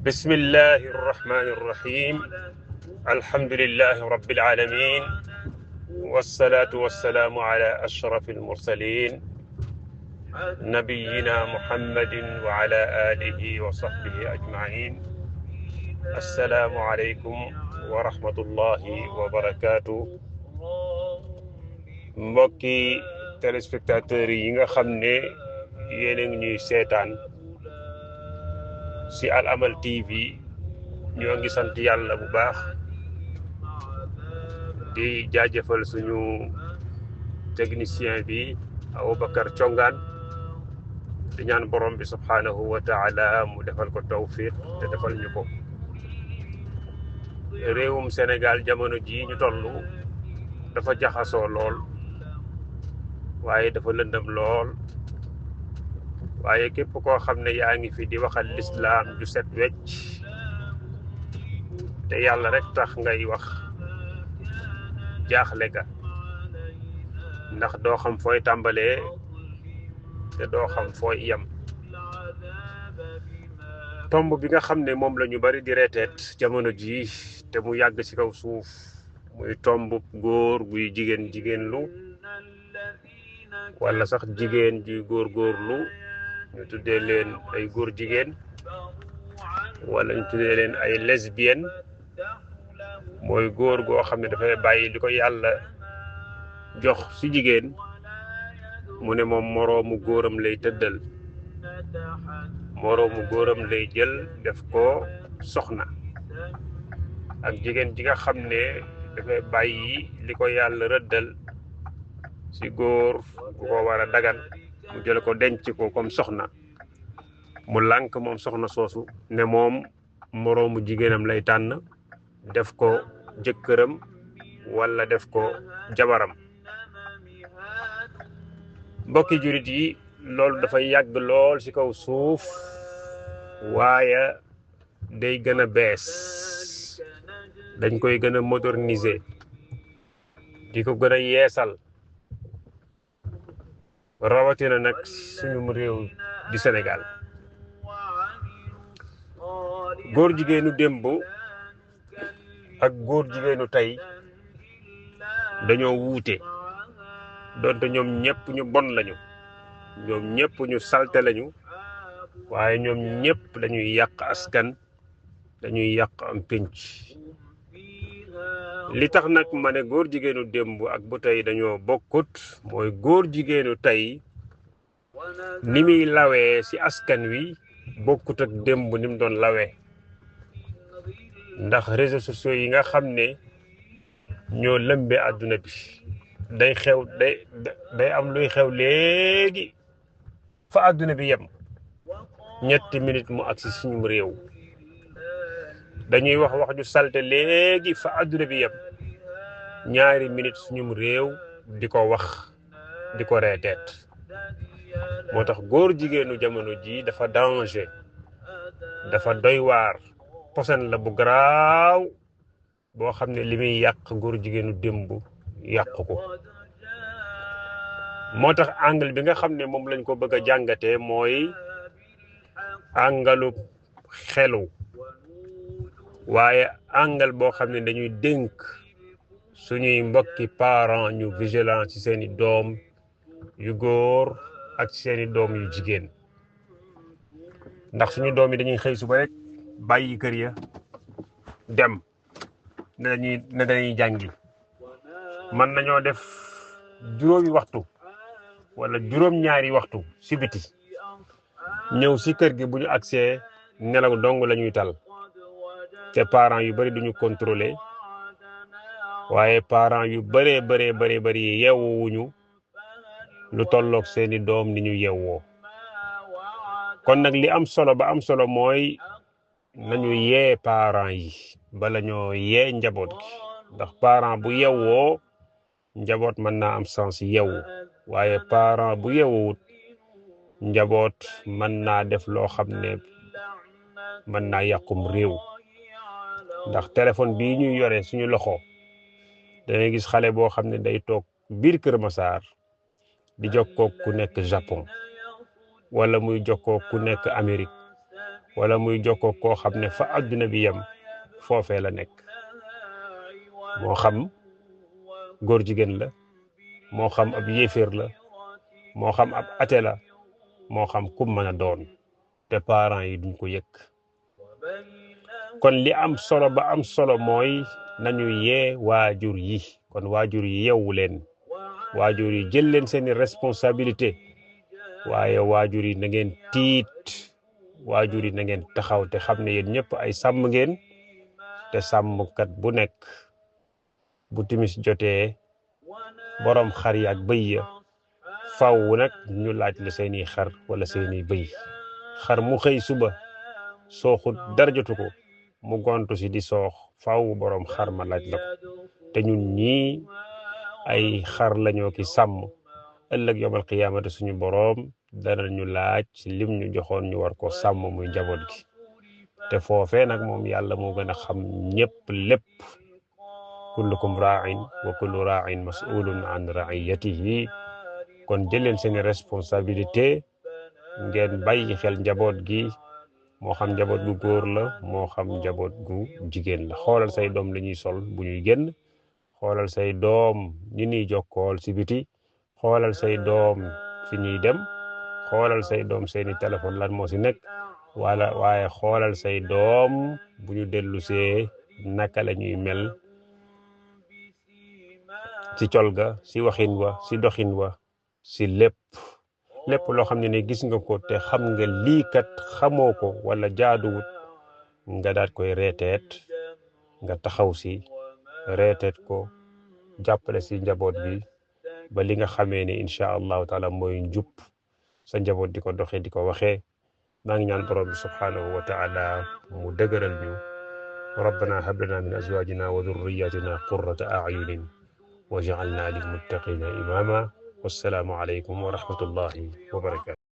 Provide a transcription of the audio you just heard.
بسم الله الرحمن الرحيم. الحمد لله رب العالمين، والصلاة والسلام على أشرف المرسلين نبينا محمد وعلى آله وصحبه أجمعين. السلام عليكم ورحمة الله وبركاته. mbokki téléspectateurs yi nga xam ne yéen a ngi ñuy seetaan si Al Amal TV, ñoo ngi sant yàlla bu baax di jaajëfal suñu technicien bi Aboubacar Thiongaan, di ñaan borom bi subhanahu wa taala mu defal ko tawfiq te defal ñu ko. réewum Sénégal jamono ji ñu toll dafa jaxasoo lool, waaye dafa lëndëm lool, waaye képp koo xam ne yaa ngi fi di waxal lislaam ju set wecc te yàlla rek tax ngay wax, jaaxle ga, ndax doo xam fooy tàmbalee te doo xam fooy yem. tomb bi nga xam ne moom la ñu bari di reeteet jamono ji te mu yàgg ci kaw suuf muy tomb góor guy jigéen lu wala sax jigéen ji góorgóorlu, ñu tuddee leen ay góor jigéen wala ñu tuddee leen ay lesbienne. mooy góor goo xam ne dafay bàyyi li ko yàlla jox ci jigéen mu ne moom moroomu góoram lay tëddal, moroomu góoram lay jël def ko soxna. ak jigéen ji nga xam ne dafay bàyyi li ko yàlla rëddal ci góor bu ko war a dagan mu jël ko denc ko comme soxna, mu lànk moom soxna soosu ne moom moroomu jigéenam lay tànn def ko jëkkëram wala def ko jabaram. mbokki jurit yi, loolu dafay yàgg lool ci kaw suuf, waaye day gën a bees, dañ koy gën a moderniser, di ko gën a yeesal, rawatina nag suñu réew di Sénégal. góor jigéenu démb ak góor jigéenu tey dañoo wuute, donte ñoom ñëpp ñu bon lañu, ñoom ñëpp ñu salte lañu, waaye ñoom ñëpp dañuy yàq askan, dañuy yàq am pénc. li tax nag ma ne góor jigéenu démb ak bu tey dañoo bokkut mooy góor jigéenu tey ni muy lawee ci askan wi bokkut ak démb ni mu doon lawee, ndax réseaux sociaux yi nga xam ne ñoo lëmbe àdduna bi day am luy xew léegi fa àdduna bi yem, ñetti minute mu agsi suñu réew. dañuy wax ju salte léegi fa àdduna bi yem, ñaari minute suñu réew di ko wax, di ko reeteet. moo tax góor jigéenu jamono ji dafa danger, dafa doy waar, posen la bu garaaw boo xam ne li muy yàq góor jigéenu démb yàq ko. moo tax angle bi nga xam ne moom lañ ko bëgg a jàngatee mooy angalu xelu, waaye angle boo xam ne dañuy dénk suñuy mbokki parents ñu vigilant ci seeni doom yu góor ak seeni doom yu jigéen. ndax suñu doom yi dañuy xëy suba rek bàyyi kër ya dem ne dañuy jàngi, mën nañoo def juróomi waxtu wala juróom-ñaari waxtu ci biti, ñëw ci kër gi bu ñu agsee nelaw dong la ñuy tal. te parents yu bari duñu contrôler, waaye parents yu bari yeewuwuñu lu tolloog seeni doom ni ñu yeewoo. kon nag li am solo ba am solo mooy nañu yee parents yi bala ñoo yee njaboot gi, ndax parent bu yeewoo njaboot mën naa am sens yeewu, waaye parent bu yeewuwut njaboot mën naa def loo xam ne mën naa yàqum réew. ndax téléphone bii ñuy yore suñu loxo, dangay gis xale boo xam ne day toog biir Kër Massar di jokkoo ku nekk Japon, wala muy jokkoo ku nekk Amérique, wala muy jokkoo koo xam ne fa adduna bi yem foofee la nekk moo xam góor jigéen la moo xam ab yéeféer la moo xam ab ate la moo xam kum mën a doon te parents yi duñ ko yëg kon li am solo ba am solo mooy nañu yee waajur yi kon waajur yi yeewu leen waajur yi jël leen seeni responsabilité waaye waajur yi na ngeen tiit waajur yi na ngeen taxaw te xam ne yéen ñëpp ay sàmm ngeen te sàmmkat bu nekk bu timis jotee borom xar yi ak bëy ya faw nag ñu laaj la seeni xar wala seeni bëy xar mu xëy suba sooxut dara jotu ko mu gontu si di soox faw borom xar ma laaj la ko te ñun ñii ay xar lañoo ki sàmm ëllëg yomal qiyaamati suñu boroom dana ñu laaj lim ñu joxoon ñu war ko sàmm muy njaboot gi te foofee nag moom yàlla moo gën a xam ñëpp lépp kullukum raa'in wa kullu raa'in mas'ulun an ra'iyatihi kon jëleen seeni responsabilité ngeen bàyyi xel njaboot gi moo xam njaboot gu góor la moo xam njaboot gu jigéen la xoolal say doom la ñuy sol bu ñuy génn xoolal say doom ñi ñuy jokkool si biti xoolal say doom fi ñuy dem xoolal say doom seeni téléphone lan moo si nekk waaye xoolal say doom bu ñu dellu see naka la ñuy mel ci col ga si waxin wa si doxin wa si lépp loo xam ne gis nga ko te xam nga lii kat xamoo ko wala jaaduwut nga daat koy reeteet nga taxaw si reeteet ko jàppale si njaboot bi ba li nga xamee ne incha allahu taala mooy njub sa njaboot di ko doxee di ko waxee maa ngi ñaan borom bi subhanahu wa taala mu dëgëral ñu rabbana hab lana min azwajina wa dhurriyyatina qurrata a'yunin waj'alna lil muttaqina imama wassalaamu alaykum wa rahmatullahi wa barakatuh